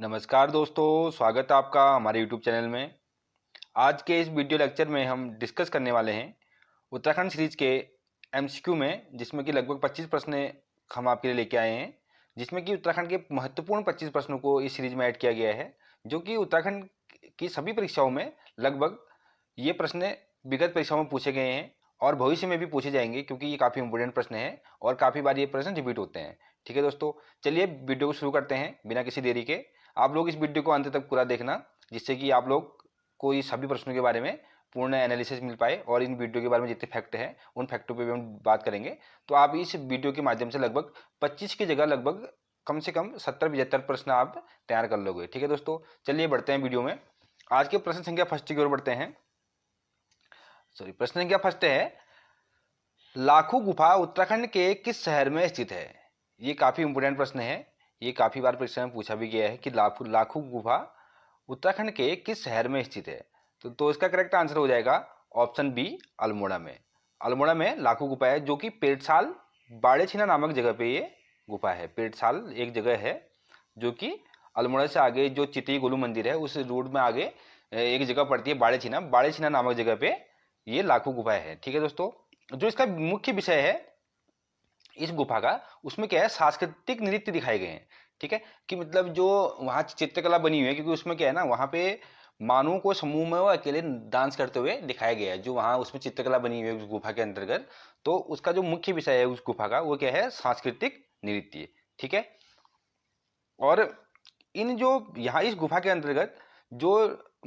नमस्कार दोस्तों, स्वागत है आपका हमारे यूट्यूब चैनल में। आज के इस वीडियो लेक्चर में हम डिस्कस करने वाले हैं उत्तराखंड सीरीज के एमसीक्यू में, जिसमें कि लगभग 25 प्रश्न हम आपके लिए लेके आए हैं, जिसमें कि उत्तराखंड के महत्वपूर्ण 25 प्रश्नों को इस सीरीज में ऐड किया गया है, जो कि उत्तराखंड की सभी परीक्षाओं में लगभग ये प्रश्न विगत परीक्षाओं में पूछे गए हैं और भविष्य में भी पूछे जाएंगे, क्योंकि ये काफ़ी इंपॉर्टेंट प्रश्न हैं और काफ़ी बार ये प्रश्न रिपीट होते हैं। ठीक है दोस्तों, चलिए वीडियो को शुरू करते हैं बिना किसी देरी के। आप लोग इस वीडियो को अंत तक पूरा देखना, जिससे कि आप लोग को ये सभी प्रश्नों के बारे में पूर्ण एनालिसिस मिल पाए और इन वीडियो के बारे में जितने फैक्ट हैं उन फैक्टों पे भी हम बात करेंगे। तो आप इस वीडियो के माध्यम से लगभग 25 की जगह लगभग कम से कम 70-75 प्रश्न आप तैयार कर लोगे। ठीक है दोस्तों, चलिए बढ़ते हैं वीडियो में। आज के प्रश्न संख्या फर्स्ट की ओर बढ़ते हैं। प्रश्न संख्या फर्स्ट है, लाखू गुफा उत्तराखंड के किस शहर में स्थित है? ये काफी इंपोर्टेंट प्रश्न है। ये काफी बार परीक्षा में पूछा भी गया है कि लाखू गुफा उत्तराखंड के किस शहर में स्थित है। तो इसका करेक्ट आंसर हो जाएगा ऑप्शन बी, अल्मोड़ा में। अल्मोड़ा में लाखू गुफा है, जो कि पेटसाल बाड़ेछिना नामक जगह पे ये गुफा है। पेटसाल एक जगह है जो कि अल्मोड़ा से आगे जो चिती गोलू मंदिर है उस रोड में आगे एक जगह पड़ती है बाड़ेछिना नामक जगह पे ये लाखू गुफा है। ठीक है दोस्तों, जो इसका मुख्य विषय है इस गुफा का, उसमें क्या है, सांस्कृतिक नृत्य दिखाए गए हैं। ठीक है, कि मतलब जो वहाँ चित्रकला बनी हुई है, क्योंकि उसमें क्या है ना, वहाँ पे मानवों को समूह में वो अकेले डांस करते हुए दिखाया गया है, जो वहाँ उसमें चित्रकला बनी हुई है उस गुफा के अंतर्गत। तो उसका जो मुख्य विषय है उस गुफा का वो क्या है, सांस्कृतिक नृत्य। ठीक है, और इन जो यहाँ इस गुफा के अंतर्गत जो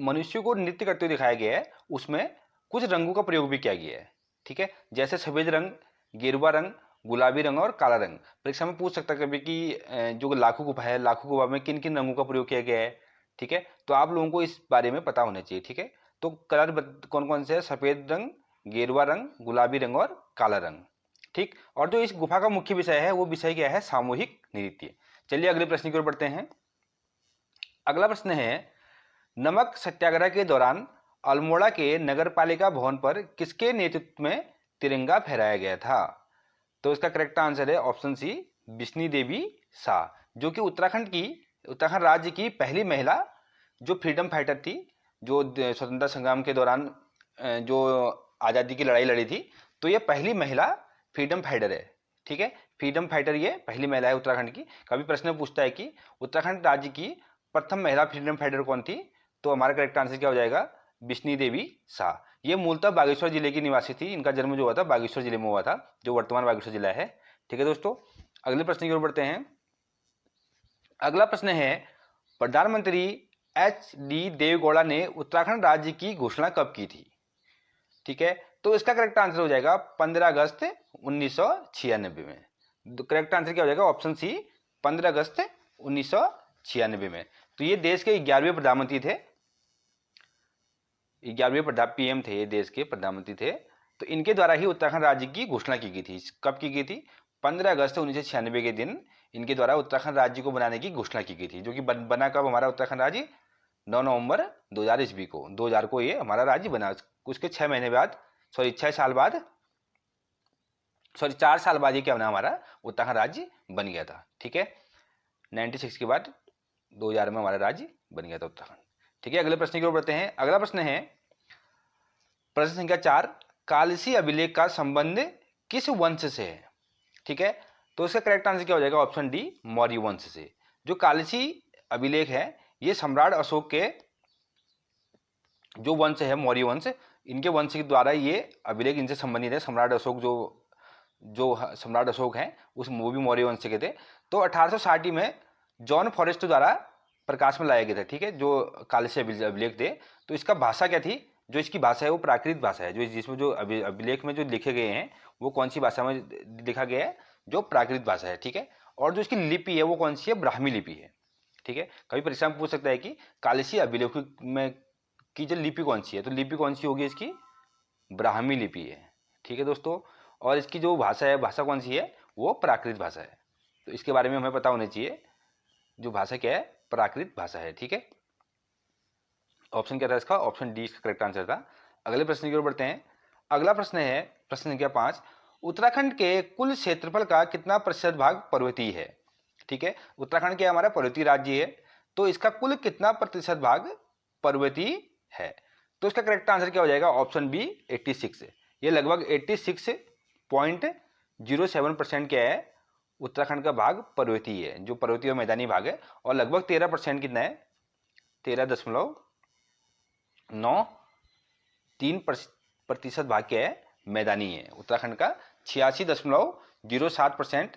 मनुष्य को नृत्य करते हुए दिखाया गया है उसमें कुछ रंगों का प्रयोग भी किया गया है। ठीक है, जैसे सफेद रंग, गेरुआ रंग, गुलाबी रंग और काला रंग। परीक्षा में पूछ सकता है कभी कि जो लाखू गुफा है, लाखू गुफा में किन किन रंगों का प्रयोग किया गया है। ठीक है, तो आप लोगों को इस बारे में पता होना चाहिए। ठीक है, तो कलर कौन कौन से है, सफेद रंग, गेरुआ रंग, गुलाबी रंग और काला रंग। ठीक, और जो इस गुफा का मुख्य विषय है वो विषय क्या है, सामूहिक नृत्य। चलिए अगले प्रश्न की ओर बढ़ते हैं। अगला प्रश्न है, नमक सत्याग्रह के दौरान अल्मोड़ा के नगरपालिका भवन पर किसके नेतृत्व में तिरंगा फहराया गया था? तो इसका करेक्ट आंसर है ऑप्शन सी, बिश्नी देवी शाह, जो कि उत्तराखंड राज्य की पहली महिला जो फ्रीडम फाइटर थी, जो स्वतंत्रता संग्राम के दौरान जो आज़ादी की लड़ाई लड़ी थी। तो ये पहली महिला फ्रीडम फाइटर है। ठीक है, फ्रीडम फाइटर ये पहली महिला है उत्तराखंड की। कभी प्रश्न पूछता है कि उत्तराखंड राज्य की प्रथम महिला फ्रीडम फाइटर कौन थी, तो हमारा करेक्ट आंसर क्या हो जाएगा, बिश्नी देवी शाह। ये मूलतः बागेश्वर जिले की निवासी थी। इनका जन्म जो हुआ था बागेश्वर जिले में हुआ था, जो वर्तमान बागेश्वर जिला है। ठीक है दोस्तों, अगले प्रश्न की ओर बढ़ते हैं। अगला प्रश्न है, प्रधानमंत्री HD देवेगौड़ा ने उत्तराखंड राज्य की घोषणा कब की थी? ठीक है, तो इसका करेक्ट आंसर हो जाएगा 15 अगस्त 1996 में। करेक्ट आंसर क्या हो जाएगा, ऑप्शन सी, 15 अगस्त 1996 में। तो ये देश के 11वें प्रधानमंत्री थे, 11वें PM थे, ये देश के प्रधानमंत्री थे। तो इनके द्वारा ही उत्तराखंड राज्य की घोषणा की गई थी। कब की गई थी, 15 अगस्त 1996 के दिन इनके द्वारा उत्तराखंड राज्य को बनाने की घोषणा की गई थी, जो कि बना कब हमारा उत्तराखंड राज्य, 9 नवंबर 2000 ईस्वी को, 2000 को ये हमारा राज्य बना। उसके 6 महीने बाद, सॉरी 6 साल बाद, सॉरी 4 साल बाद ये क्या बना, हमारा उत्तराखंड राज्य बन गया था। ठीक है, 96 के बाद 2000 में हमारा राज्य बन गया था उत्तराखंड। ठीक है, अगले प्रश्न की ओर बढ़ते हैं। अगला प्रश्न है, प्रश्न संख्या 4, कालसी अभिलेख का संबंध किस वंश से है? ठीक है, तो इसका करेक्ट आंसर क्या हो जाएगा, ऑप्शन डी, मौर्य वंश से। जो कालसी अभिलेख है ये सम्राट अशोक के जो वंश है, मौर्य वंश, इनके वंश के द्वारा ये अभिलेख इनसे संबंधित है। सम्राट अशोक जो सम्राट अशोक हैं वो भी मौर्य वंश के थे। तो 1860 में जॉन फॉरेस्ट द्वारा प्रकाश में लाया गया था। ठीक है, जो कालसी अभिलेख थे, तो इसका भाषा क्या थी, जो इसकी भाषा है वो प्राकृत भाषा है। जो जिसमें जो अभिलेख में जो लिखे गए हैं वो कौन सी भाषा में लिखा गया है, जो प्राकृत भाषा है। ठीक है, और जो इसकी लिपि है वो कौन सी है, ब्राह्मी लिपि है। ठीक है, कभी परीक्षा में पूछ सकता है कि कालसी अभिलेख में की जो लिपि कौन सी है, तो लिपि कौन सी होगी इसकी, ब्राह्मी लिपि है। ठीक है दोस्तों, और इसकी जो भाषा है, भाषा कौन सी है, वो प्राकृत भाषा है। तो इसके बारे में हमें पता होना चाहिए, जो भाषा क्या है, प्राकृत भाषा है। ठीक है, ऑप्शन क्या था इसका, ऑप्शन डी इसका करेक्ट आंसर था। अगले प्रश्न की ओर बढ़ते हैं। अगला प्रश्न है प्रश्न संख्या 5, उत्तराखंड के कुल क्षेत्रफल का कितना प्रतिशत भाग पर्वतीय है? ठीक है, उत्तराखंड क्या हमारा पर्वतीय राज्य है, तो इसका कुल कितना प्रतिशत भाग पर्वतीय है? तो इसका करेक्ट आंसर क्या हो जाएगा? ऑप्शन बी 86 है। ये लगभग 86.07% क्या है? उत्तराखंड का भाग पर्वतीय है, जो पर्वतीय और मैदानी भाग है। और लगभग 13% कितना है? 13.93% भाग क्या है? मैदानी है। उत्तराखंड का 86.07%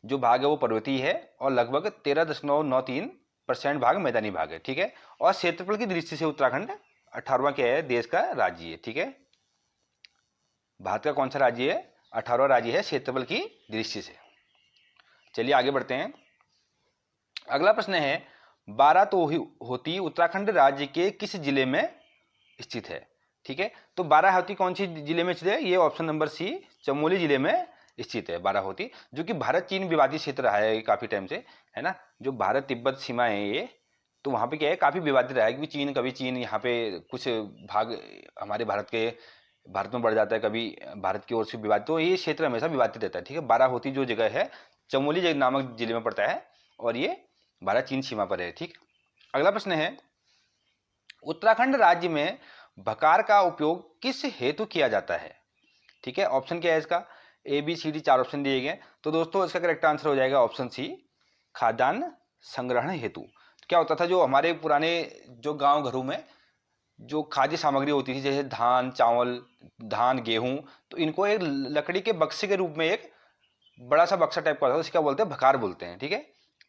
जो भाग है वो पर्वतीय है और लगभग 13.93% भाग मैदानी भाग है। ठीक है। और क्षेत्रफल की दृष्टि से उत्तराखंड 18वां क्या है? देश का राज्य है। ठीक है। भारत का कौन सा राज्य है? 18वां राज्य है क्षेत्रफल की दृष्टि से। चलिए आगे बढ़ते हैं। अगला प्रश्न है, बारातोहोती उत्तराखंड राज्य के किस जिले में स्थित है? ठीक है। तो बाराहोती कौन सी जिले में स्थित है? ये ऑप्शन नंबर सी चमोली जिले में स्थित है बाराहोती, जो कि भारत चीन विवादित क्षेत्र रहा है काफी टाइम से, है ना। जो भारत तिब्बत सीमा है ये, तो वहां पे क्या है, काफी विवादित रहा है, क्योंकि कभी चीन यहाँ पे कुछ भाग हमारे भारत में बढ़ जाता है, कभी भारत की ओर से विवादित, तो ये क्षेत्र हमेशा विवादित रहता है। ठीक है। बाराहोती जो जगह है चमोली नामक जिले में पड़ता है और ये भारत चीन सीमा पर है। ठीक। अगला प्रश्न है, उत्तराखंड राज्य में भकार का उपयोग किस हेतु किया जाता है? ठीक है। ऑप्शन क्या है इसका? A B C D 4 option दिए गए। तो दोस्तों इसका करेक्ट आंसर हो जाएगा ऑप्शन सी खाद्यान्न संग्रहण हेतु। तो क्या होता था, जो हमारे पुराने जो गांव घरों में जो खाद्य सामग्री होती थी, जैसे धान चावल, धान गेहूं, तो इनको एक लकड़ी के बक्से के रूप में एक बड़ा सा बक्सा टाइप का होता है, उसका बोलते हैं भकार बोलते हैं। ठीक है।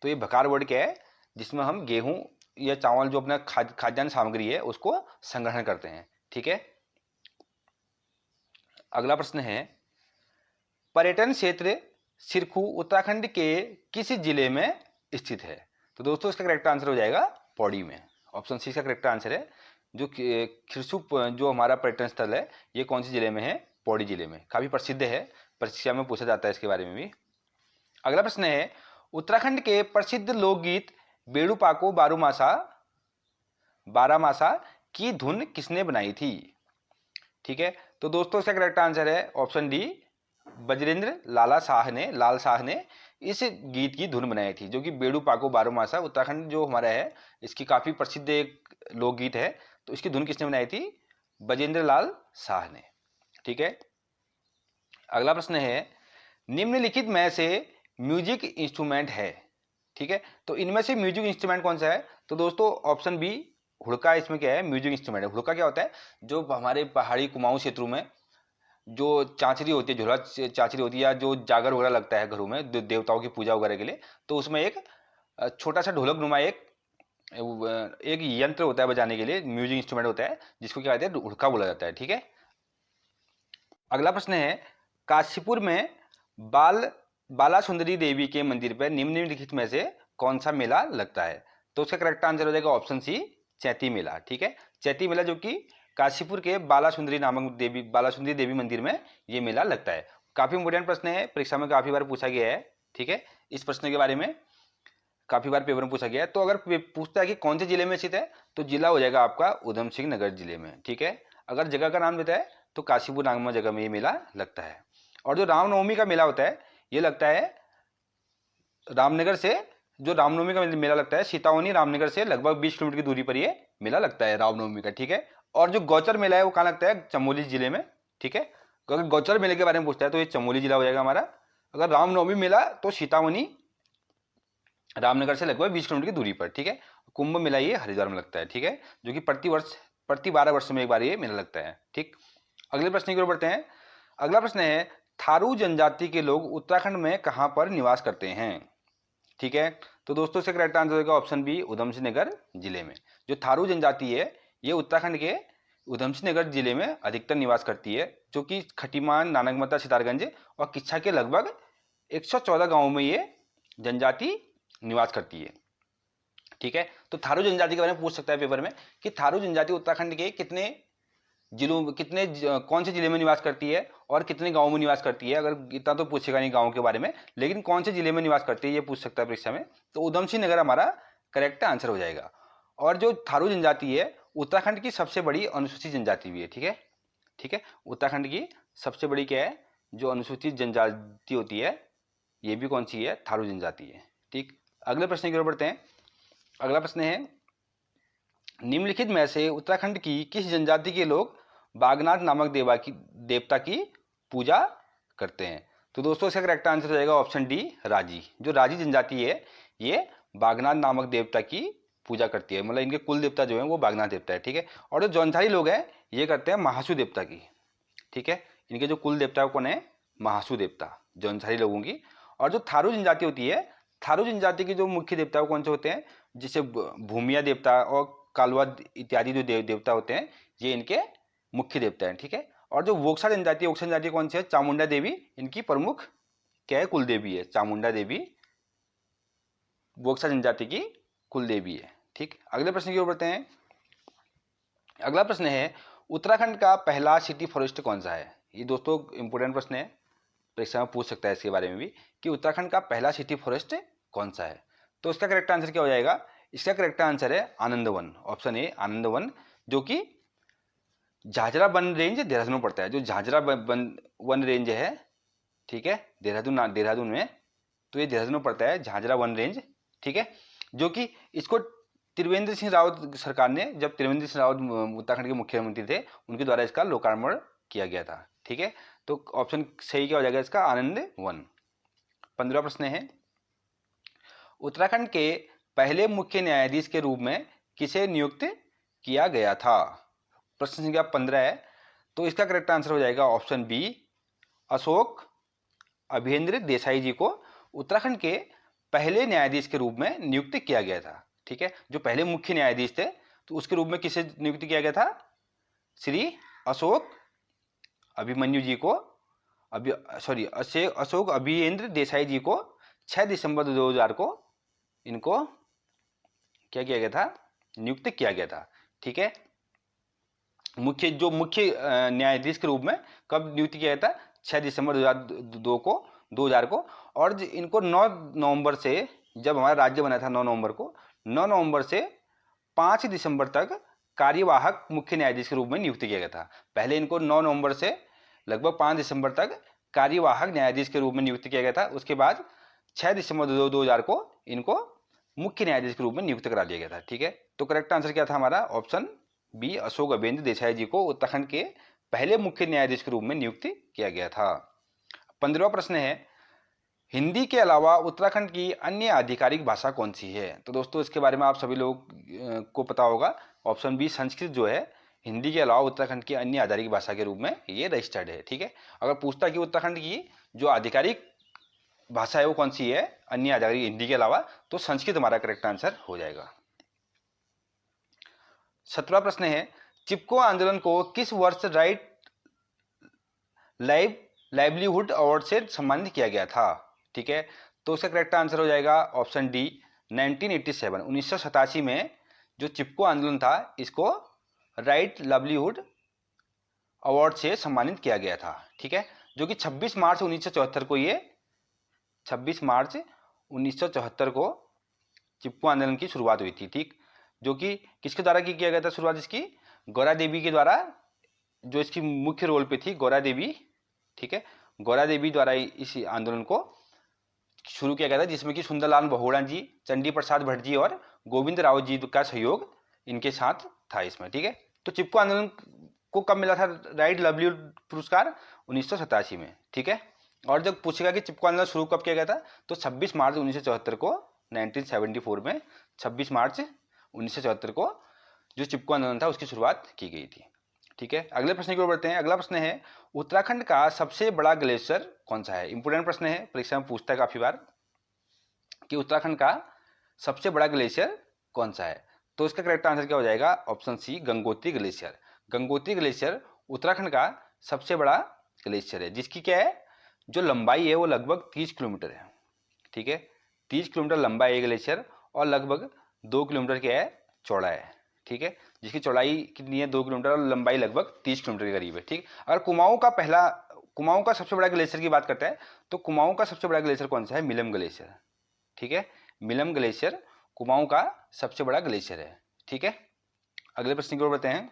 तो ये भकार वर्ड क्या है? जिसमें हम गेहूं या चावल जो अपना खाद्यान्न सामग्री है उसको संग्रहण करते हैं। ठीक है। अगला प्रश्न है, पर्यटन क्षेत्र सिरखू उत्तराखंड के किस जिले में स्थित है? तो दोस्तों इसका करेक्ट आंसर हो जाएगा पौड़ी में। ऑप्शन सी का करेक्ट आंसर है। जो खिरसू जो हमारा पर्यटन स्थल है ये कौन से जिले में है? पौड़ी जिले में। काफी प्रसिद्ध है, परीक्षा में पूछा जाता है इसके बारे में भी। अगला प्रश्न है, उत्तराखंड के प्रसिद्ध लोकगीत बेड़ू पाको बारामासा की धुन किसने बनाई थी? ठीक है। तो दोस्तों इसका करेक्ट आंसर है ऑप्शन डी बजरेंद्र लाल शाह ने इस गीत की धुन बनाई थी, जो कि बेड़ू पाको बारोमासा उत्तराखंड जो हमारा है इसकी काफी प्रसिद्ध एक लोकगीत है। तो इसकी धुन किसने बनाई थी? बजेंद्र लाल शाह ने। ठीक है। अगला प्रश्न है, निम्नलिखित में से म्यूजिक इंस्ट्रूमेंट है। ठीक है। तो इनमें से म्यूजिक इंस्ट्रूमेंट कौन सा है? तो दोस्तों ऑप्शन बी हुड़का इसमें क्या है? म्यूजिक इंस्ट्रूमेंट है। हुड़का क्या होता है? जो हमारे पहाड़ी कुमाऊं क्षेत्रों में जो चांचरी होती है, झोला चांचरी होती है, या जो जागर वगैरह लगता है घरों में देवताओं की पूजा वगैरह के लिए, तो उसमें एक छोटा सा ढोलक नुमा एक यंत्र होता है बजाने के लिए, म्यूजिक इंस्ट्रूमेंट होता है, जिसको क्या कहते हैं? हुड़का बोला जाता है। ठीक है। अगला प्रश्न है, काशीपुर में बाला सुंदरी देवी के मंदिर पर निम्नलिखित में से कौन सा मेला लगता है? तो उसका करेक्ट आंसर हो जाएगा ऑप्शन सी चैती मेला। ठीक है। चैती मेला जो कि काशीपुर के बाला सुंदरी देवी मंदिर में ये मेला लगता है। काफी इंपोर्टेंट प्रश्न है, परीक्षा में काफी बार पूछा गया है। ठीक है। इस प्रश्न के बारे में काफी बार पेपर में पूछा गया है। तो अगर पूछता है कि कौन से जिले में स्थित है, तो जिला हो जाएगा आपका उधम सिंह नगर जिले में। ठीक है। अगर जगह का नाम देता है तो काशीपुर नामक जगह में ये मेला लगता है। और जो रामनवमी का मेला होता है ये लगता है रामनगर से, जो रामनवमी का मेला लगता है सीतावनी रामनगर से लगभग 20 किलोमीटर की दूरी पर ये मेला लगता है रामनवमी का। ठीक है। और जो गौचर मेला है वो कहाँ लगता है? चमोली जिले में। ठीक है। अगर गौचर मेले के बारे में पूछता है तो ये चमोली जिला हो जाएगा हमारा। अगर रामनवमी मेला तो सीतावनी रामनगर से लगभग 20 किलोमीटर की दूरी पर। ठीक है। कुंभ मेला ये हरिद्वार में लगता है। ठीक है। जो कि प्रति 12 वर्ष में एक बार ये मेला लगता है। ठीक। अगले प्रश्न की ओर बढ़ते हैं। अगला प्रश्न है, थारू जनजाति के लोग उत्तराखंड में कहां पर निवास करते हैं? ठीक है। तो दोस्तों इसका करेक्ट आंसर होगा ऑप्शन बी उधम सिंह नगर जिले में। जो थारू जनजाति है ये उत्तराखंड के उधम सिंह नगर जिले में अधिकतर निवास करती है, जो कि खटीमान, नानकमता, सितारगंज और किच्छा के लगभग 114 गांवों में ये जनजाति निवास करती है। ठीक है। तो थारू जनजाति के बारे में पूछ सकता है पेपर में कि थारू जनजाति उत्तराखंड के कौन से जिले में निवास करती है और कितने गांवों में निवास करती है। अगर इतना तो पूछेगा नहीं गांवों के बारे में, लेकिन कौन से जिले में निवास करती है ये पूछ सकता है परीक्षा में। तो उधम सिंह नगर हमारा करेक्ट आंसर हो जाएगा। और जो थारू जनजाति है उत्तराखंड की सबसे बड़ी अनुसूचित जनजाति भी है। ठीक है। ठीक है। उत्तराखंड की सबसे बड़ी क्या है जो अनुसूचित जनजाति होती है, ये भी कौन सी है? थारू जनजाति है। ठीक। अगले प्रश्न की ओर बढ़ते हैं। अगला प्रश्न है, निम्नलिखित में से उत्तराखंड की किस जनजाति के लोग बागनाथ नामक देवता की पूजा करते हैं? तो दोस्तों इसका करेक्ट आंसर हो जाएगा ऑप्शन डी, राजी। जो राजी जनजाति है ये बागनाथ नामक देवता की पूजा करती है, मतलब इनके कुल देवता जो है वो बागनाथ देवता है, ठीक है। और जो जौनसारी लोग हैं ये करते हैं महासू देवता की, ठीक है। इनके जो कुल देवता कौन है? महासू देवता, जौनसारी लोगों की। और जो थारू जनजाति होती है, थारू जनजाति के जो मुख्य देवता कौन से होते हैं? जिसे भूमिया देवता और कालवा इत्यादि जो देवता होते हैं ये इनके मुख्य देवता हैं, ठीक है। और जो वोक्सा जनजाति कौन सी है? चामुंडा देवी इनकी प्रमुख क्या है? कुल देवी है। चामुंडा देवी वोक्सा जनजाति की कुल देवी है, ठीक। अगले प्रश्न की ओर बढ़ते हैं। अगला प्रश्न है, उत्तराखंड का पहला सिटी फॉरेस्ट कौन सा है? ये दोस्तों इंपोर्टेंट प्रश्न है, परीक्षा में पूछ सकता है इसके बारे में भी कि उत्तराखंड का पहला सिटी फॉरेस्ट कौन सा है। तो इसका करेक्ट आंसर क्या हो जाएगा? इसका करेक्ट आंसर है आनंदवन, ऑप्शन ए आनंदवन, जो कि झाझरा वन रेंज देहरादून में पड़ता है। जो झाझरा वन रेंज है, ठीक है, देहरादून में, तो ये देहरादून में पड़ता है झाझरा वन रेंज, ठीक है। जो कि इसको त्रिवेंद्र सिंह रावत सरकार ने, जब त्रिवेंद्र सिंह रावत उत्तराखंड के मुख्यमंत्री थे, उनके द्वारा इसका लोकार्पण किया गया था, ठीक है। तो ऑप्शन सही क्या हो जाएगा इसका? आनंद वन। 15वां प्रश्न है, उत्तराखंड के पहले मुख्य न्यायाधीश के रूप में किसे नियुक्त किया गया था? प्रश्न संख्या 15 है, तो इसका करेक्ट आंसर हो जाएगा ऑप्शन बी, अशोक अभियेंद्र देसाई जी को उत्तराखंड के पहले न्यायाधीश के रूप में नियुक्त किया गया था, ठीक है। जो पहले मुख्य न्यायाधीश थे तो उसके रूप में किसे नियुक्त किया गया था? श्री अशोक अभिमन्यु जी को, अशोक अभियेंद्र देसाई जी को 6 दिसंबर 2000 को इनको क्या किया गया था? नियुक्त किया गया था, ठीक है। मुख्य न्यायाधीश के रूप में कब नियुक्त किया गया था? 6 दिसंबर 2000 को। और इनको 9 नवंबर से, जब हमारा राज्य बना था 9 नवंबर को, 9 नवंबर से 5 दिसंबर तक कार्यवाहक मुख्य न्यायाधीश के रूप में नियुक्त किया गया था। पहले इनको 9 नवंबर से लगभग 5 दिसंबर तक कार्यवाहक न्यायाधीश के रूप में नियुक्त किया गया था। उसके बाद 6 दिसंबर 2000 को इनको मुख्य न्यायाधीश के रूप में नियुक्त करा दिया गया था, ठीक है। तो करेक्ट आंसर क्या था हमारा? ऑप्शन बी, अशोक अभियेंद्र देसाई जी को उत्तराखंड के पहले मुख्य न्यायाधीश के रूप में नियुक्त किया गया था। 15वां प्रश्न है, हिंदी के अलावा उत्तराखंड की अन्य आधिकारिक भाषा कौन सी है? तो दोस्तों इसके बारे में आप सभी लोगों को पता होगा, ऑप्शन बी, संस्कृत जो है हिंदी के अलावा उत्तराखंड की अन्य आधिकारिक भाषा के रूप में ये रजिस्टर्ड है, ठीक है। अगर पूछता है कि उत्तराखंड की जो आधिकारिक भाषा है वो कौन सी है अन्य आधिकारिक हिंदी के अलावा, तो संस्कृत हमारा करेक्ट आंसर हो जाएगा। 17वां प्रश्न है, चिपको आंदोलन को किस वर्ष राइट लाइवलीहुड अवार्ड से सम्मानित किया गया था? ठीक है, तो उसका करेक्ट आंसर हो जाएगा ऑप्शन डी, 1987, 1987 में जो चिपको आंदोलन था इसको राइट लाइवलीहुड अवार्ड से सम्मानित किया गया था, ठीक है, जो कि 26 मार्च 1974 को, ये 26 मार्च 1974 को चिपको आंदोलन की शुरुआत हुई थी, ठीक, जो कि किसके द्वारा किया गया था शुरुआत इसकी? गौरा देवी के द्वारा, जो इसकी मुख्य रोल पे थी गौरा देवी, ठीक है, गौरा देवी द्वारा इस आंदोलन को शुरू किया गया था, जिसमें कि सुंदरलाल बहुगुणा जी, चंडी प्रसाद भट्ट जी और गोविंद राव जी का सहयोग इनके साथ था इसमें, ठीक है। तो चिपको आंदोलन को कब मिला था राइट लाइवलीहुड पुरस्कार? 1987 में, ठीक है। और जब पूछेगा कि चिपको आंदोलन शुरू कब किया गया था, तो 26 मार्च 1974 को, 1974 में 26 मार्च 1974 को जो चिपको आंदोलन था उसकी शुरुआत की गई थी, ठीक है। अगले प्रश्न की ओर बढ़ते हैं। अगला प्रश्न है, उत्तराखंड का सबसे बड़ा ग्लेशियर कौन सा है? इंपोर्टेंट प्रश्न है, परीक्षा में पूछता है काफी बार कि उत्तराखंड का सबसे बड़ा ग्लेशियर कौन सा है? तो इसका करेक्ट आंसर क्या हो जाएगा? Option C, Gangotri glacier. Gangotri glacier Uttarakhand का सबसे बड़ा ग्लेशियर है, जिसकी क्या है, जो लंबाई है वो लगभग 30 किलोमीटर है, ठीक है, 30 किलोमीटर लंबा है ये ग्लेशियर और लगभग 2 किलोमीटर क्या है, चौड़ा है, ठीक है, जिसकी चौड़ाई कितनी है, 2 किलोमीटर और लंबाई लगभग 30 किलोमीटर के करीब है, ठीक। अगर कुमाऊं का सबसे बड़ा ग्लेशियर की बात करते हैं तो कुमाऊं का सबसे बड़ा ग्लेशियर कौन सा है? मिलम ग्लेशियर, ठीक है, मिलम ग्लेशियर कुमाऊं का सबसे बड़ा ग्लेशियर है, ठीक है। अगले प्रश्न की ओर बढ़ते हैं।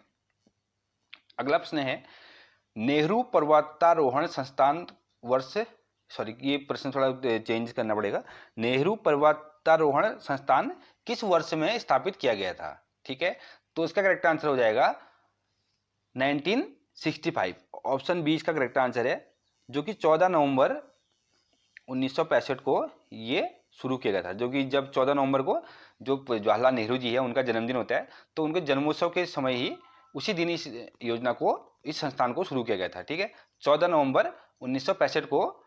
अगला प्रश्न है, नेहरू पर्वतारोहण संस्थान वर्ष, सॉरी ये प्रश्न थोड़ा चेंज करना पड़ेगा, नेहरू पर्वतारोहण संस्थान किस वर्ष में स्थापित किया गया था? ठीक है, तो इसका करेक्ट आंसर हो जाएगा 1965। ऑप्शन बी इसका करेक्ट आंसर है, जो कि 14 नवंबर 1965 को ये शुरू किया गया था। जो कि जब 14 नवंबर को जो जवाहरलाल नेहरू जी है उनका जन्मदिन होता है, तो उनके जन्मोत्सव के समय ही उसी दिन इस योजना को, इस संस्थान को शुरू किया गया था। ठीक है, 14 नवंबर 1965 को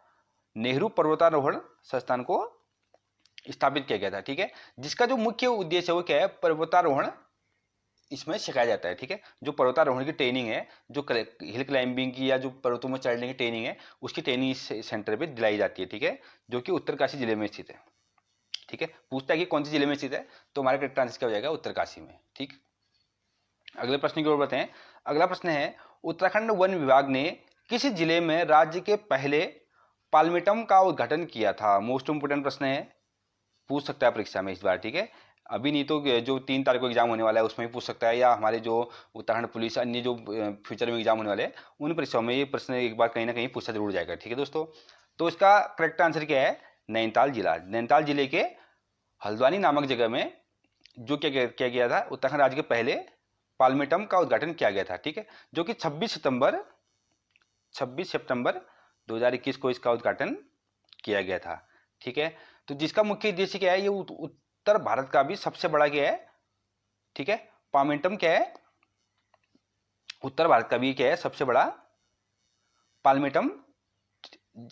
नेहरू पर्वतारोहण संस्थान को स्थापित किया गया था। ठीक है, जिसका जो मुख्य उद्देश्य है वो क्या है? पर्वतारोहण इसमें सिखाया जाता है। ठीक है, जो पर्वतारोहण की ट्रेनिंग है, जो हिल क्लाइंबिंग की या जो पर्वतों में चढ़ने की ट्रेनिंग है, उसकी ट्रेनिंग इस सेंटर पे दिलाई जाती है। ठीक है, जो कि उत्तरकाशी जिले में स्थित है। ठीक है, पूछता है कि कौन से जिले में स्थित है, तो हमारा करेक्ट आंसर क्या हो जाएगा? उत्तरकाशी में। ठीक, अगले प्रश्न की ओर बढ़ते हैं। अगला प्रश्न है, उत्तराखंड वन विभाग ने किस जिले में राज्य के पहले पालमेटम का उद्घाटन किया था? मोस्ट इंपोर्टेंट प्रश्न है, पूछ सकता है परीक्षा में इस बार। ठीक है, अभी नहीं तो जो 3 तारीख को एग्जाम होने वाला है उसमें भी पूछ सकता है, या हमारे जो उत्तराखंड पुलिस अन्य जो फ्यूचर में एग्जाम होने वाले हैं उन परीक्षाओं में ये प्रश्न एक बार कहीं ना कहीं पूछा जरूर जाएगा। ठीक है दोस्तों, तो इसका करेक्ट आंसर क्या है? नैनीताल जिला। नैनीताल जिले के हल्द्वानी नामक जगह में जो क्या किया गया था, उत्तराखंड राज्य के पहले पालमेटम का उद्घाटन किया गया था। ठीक है, जो कि 26 सितंबर 2021 को इसका उद्घाटन किया गया था। ठीक है, तो जिसका मुख्य उद्देश्य क्या है? ये उत्तर भारत का भी सबसे बड़ा क्या है? ठीक है, पालमेटम क्या है? उत्तर भारत का भी क्या है? सबसे बड़ा पालमेटम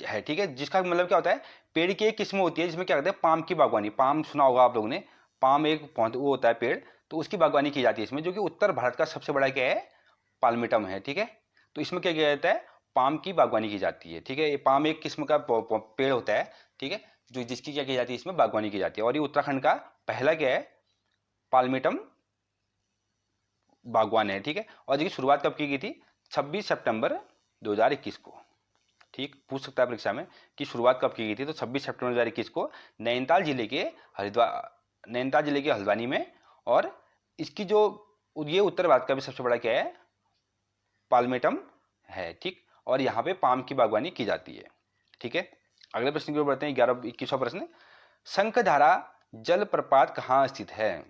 है। ठीक है, जिसका मतलब क्या होता है? पेड़ की एक किस्म होती है जिसमें क्या कहते हैं? पाम की बागवानी। पाम सुना होगा आप लोगों ने, पाम एक वो होता है पेड़, तो उसकी बागवानी की जाती है इसमें, जो कि उत्तर भारत का सबसे बड़ा क्या है? पालमेटम है। ठीक है, तो इसमें क्या किया जाता है? पाम की बागवानी की जाती है। ठीक है, ये पाम एक किस्म का पेड़ होता है। ठीक है, जो जिसकी क्या की जाती है? इसमें बागवानी की जाती है, और ये उत्तराखंड का पहला क्या है? पालमेटम बागवान है। ठीक है, और जिसकी शुरुआत कब की गई थी? 26 सितंबर 2021 को। ठीक, पूछ सकता है परीक्षा में कि शुरुआत कब की गई थी, तो 26 सितंबर 2021 को नैनीताल जिले के हल्द्वानी में। और इसकी जो ये उत्तर भारत का भी सबसे बड़ा क्या है? पालमेटम है। ठीक, और यहाँ पे पाम की बागवानी की जाती है। ठीक है, अगले प्रश्न की ओर बढ़ते हैं। 21वां प्रश्न, शंखधारा जलप्रपात कहाँ स्थित है?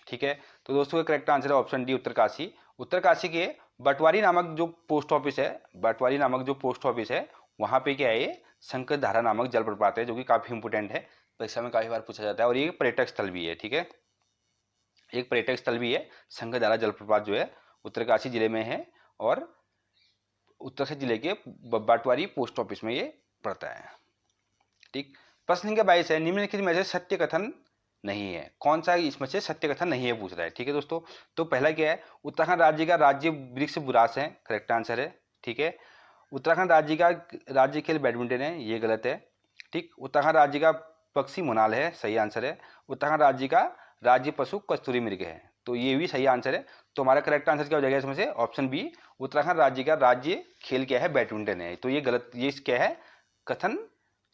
ठीक है, तो दोस्तों का करेक्ट आंसर है ऑप्शन डी, उत्तरकाशी। उत्तरकाशी के बटवारी नामक जो पोस्ट ऑफिस है, वहां पे क्या है? ये शंखधारा नामक जलप्रपात है, जो कि काफी इंपोर्टेंट है, परीक्षा में काफी बार पूछा जाता है, और ये पर्यटक स्थल भी है। ठीक है, एक पर्यटक स्थल भी है शंखधारा जलप्रपात, जो है उत्तरकाशी जिले में है, और उत्तरकाशी जिले के बटवारी पोस्ट ऑफिस में ये पड़ता है। ठीक, प्रश्न संख्या 22 है, निम्नलिखित में से सत्य कथन नहीं है। कौन सा इसमें से सत्य कथन नहीं है पूछ रहा है। ठीक है दोस्तों, तो पहला क्या है? उत्तराखंड राज्य का राज्य वृक्ष बुरांश है, करेक्ट आंसर है। ठीक है, उत्तराखंड राज्य का राज्य खेल बैडमिंटन है, ये गलत है। ठीक, उत्तराखंड राज्य का पक्षी मोनाल है, सही आंसर है। उत्तराखंड राज्य का राज्य पशु कस्तूरी मृग है, तो ये भी सही आंसर है। तो हमारा करेक्ट आंसर क्या हो जाएगा इसमें से? ऑप्शन बी, उत्तराखंड राज्य का राज्य खेल क्या है? बैडमिंटन है। तो ये गलत, ये क्या है? कथन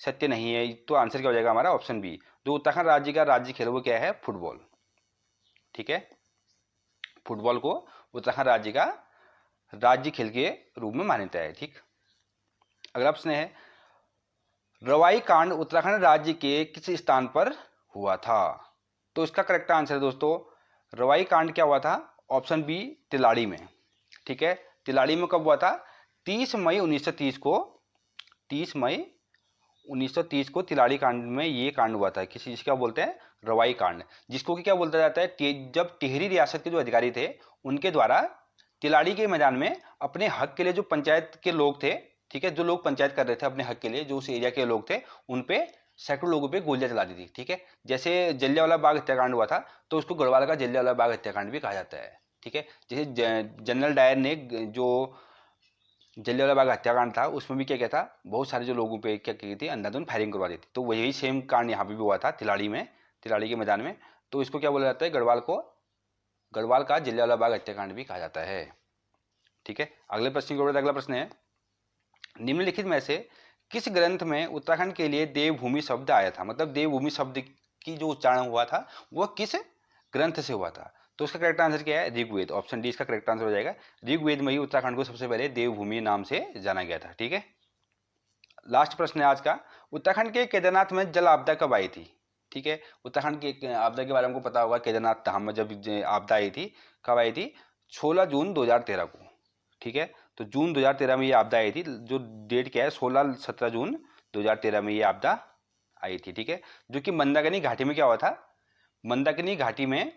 सत्य नहीं है। तो आंसर क्या हो जाएगा हमारा? ऑप्शन बी, जो उत्तराखंड राज्य का राज्य खेल वो क्या है? फुटबॉल। ठीक है, फुटबॉल को उत्तराखंड राज्य का राज्य खेल के रूप में मान्यता है। ठीक, अगला प्रश्न है, रवाई कांड उत्तराखंड राज्य के किस स्थान पर हुआ था? तो इसका करेक्ट आंसर है दोस्तों, रवाई कांड क्या हुआ था? ऑप्शन बी, तिलाड़ी में। ठीक है, तिलाड़ी में कब हुआ था? 30 मई 1930 को, 30 मई 1930 को तिलाड़ी कांड में ये कांड हुआ था। किसी चीज क्या बोलते हैं? रवाई कांड, जिसको कि क्या बोलता जाता है? जब टिहरी रियासत के जो अधिकारी थे उनके द्वारा तिलाड़ी के मैदान में अपने हक के लिए जो पंचायत के लोग थे, ठीक है, जो लोग पंचायत कर रहे थे अपने हक के लिए, जो उस एरिया के लोग थे, उन पे सैकड़ों लोगों पे गोलियां चला दी थी। ठीक है, जैसे जलियांवाला बाग हत्याकांड हुआ था, तो उसको गढ़वाल का जलियांवाला बाग हत्याकांड भी कहा जाता है। ठीक है, जैसे जनरल डायर ने जो जलियांवाला बाग हत्याकांड था उसमें भी क्या किया था? बहुत सारे जो लोगों पे क्या की थी? अंधाधुंध फायरिंग करवा दी थी। तो वही सेम कांड यहाँ पे भी हुआ था तिलाड़ी में, तिलाड़ी के मैदान में। तो इसको क्या बोला जाता है? गढ़वाल का जलियांवाला बाग हत्याकांड भी कहा जाता है। ठीक है, अगले प्रश्न की ओर। अगला प्रश्न है, निम्नलिखित में से किस ग्रंथ में उत्तराखंड के लिए देवभूमि शब्द आया था? मतलब देवभूमि शब्द की जो उच्चारण हुआ था वह किस ग्रंथ से हुआ था? तो इसका करेक्ट आंसर क्या है? ऋग्वेद। ऑप्शन डी इसका करेक्ट आंसर हो जाएगा। ऋग्वेद में ही उत्तराखंड को सबसे पहले देवभूमि नाम से जाना गया था। ठीक है, लास्ट प्रश्न है आज का, उत्तराखंड के केदारनाथ में जल आपदा कब आई थी? ठीक है। उत्तराखंड की एक आपदा के बारे में हमको पता होगा, केदारनाथ धाम में जब आपदा आई थी, कब आई थी? 16 जून 2013 को। ठीक है, तो जून 2013 में ये आपदा आई थी। जो डेट क्या है, 16-17 जून 2013 में ये आपदा आई थी। ठीक है, जो कि मंदाकिनी घाटी में क्या हुआ था, मंदाकिनी घाटी में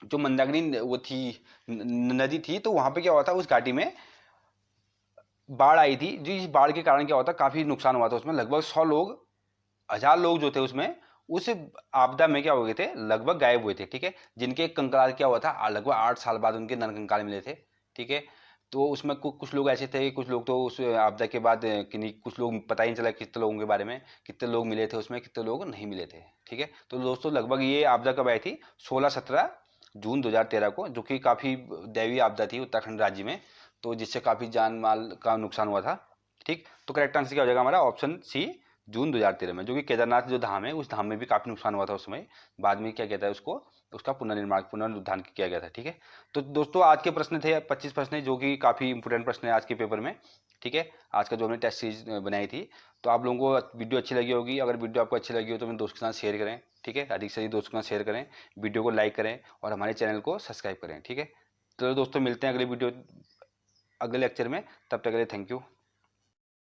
जो मंदाकिनी वो थी नदी थी, तो वहां पे क्या हुआ था, उस घाटी में बाढ़ आई थी। जो इस बाढ़ के कारण क्या हुआ था, काफी नुकसान हुआ था उसमें। लगभग 100 लोग, 1000 लोग जो थे उसमें, उस आपदा में क्या हो गए थे, लगभग गायब हुए थे। ठीक है, जिनके कंकाल क्या हुआ था, लगभग 8 साल बाद उनके नर कंकाल मिले थे। ठीक है, तो उसमें कुछ लोग ऐसे थे, कुछ लोग तो उस आपदा के बाद किन्हीं, कुछ लोग पता ही नहीं चला कितने लोगों के बारे में, कितने लोग मिले थे उसमें, कितने लोग नहीं मिले थे। ठीक है, तो दोस्तों लगभग ये आपदा कब आई थी, 16-17 जून 2013 को, जो कि काफी दैवीय आपदा थी उत्तराखंड राज्य में, तो जिससे काफी जान माल का नुकसान हुआ था। ठीक, तो करेक्ट आंसर क्या हो जाएगा हमारा, ऑप्शन सी, जून 2013 में। जो कि केदारनाथ जो धाम है, उस धाम में भी काफी नुकसान हुआ था उस समय। बाद में क्या कहता है उसको, उसका पुनर्निर्माण, पुनरुद्धार किया गया था। ठीक है, तो दोस्तों आज के प्रश्न थे 25 प्रश्न, जो कि काफी इंपोर्टेंट प्रश्न है आज के पेपर में। ठीक है, आज का जो हमने टेस्ट सीरीज बनाई थी। तो आप लोगों को वीडियो अच्छी लगी होगी। अगर वीडियो आपको अच्छी लगी हो तो अपने दोस्त के साथ शेयर करें। ठीक है, अधिक से अधिक दोस्तों के साथ शेयर करें, वीडियो को लाइक करें और हमारे चैनल को सब्सक्राइब करें। ठीक है, तो दोस्तों मिलते हैं अगले लेक्चर में। तब तक के लिए थैंक यू।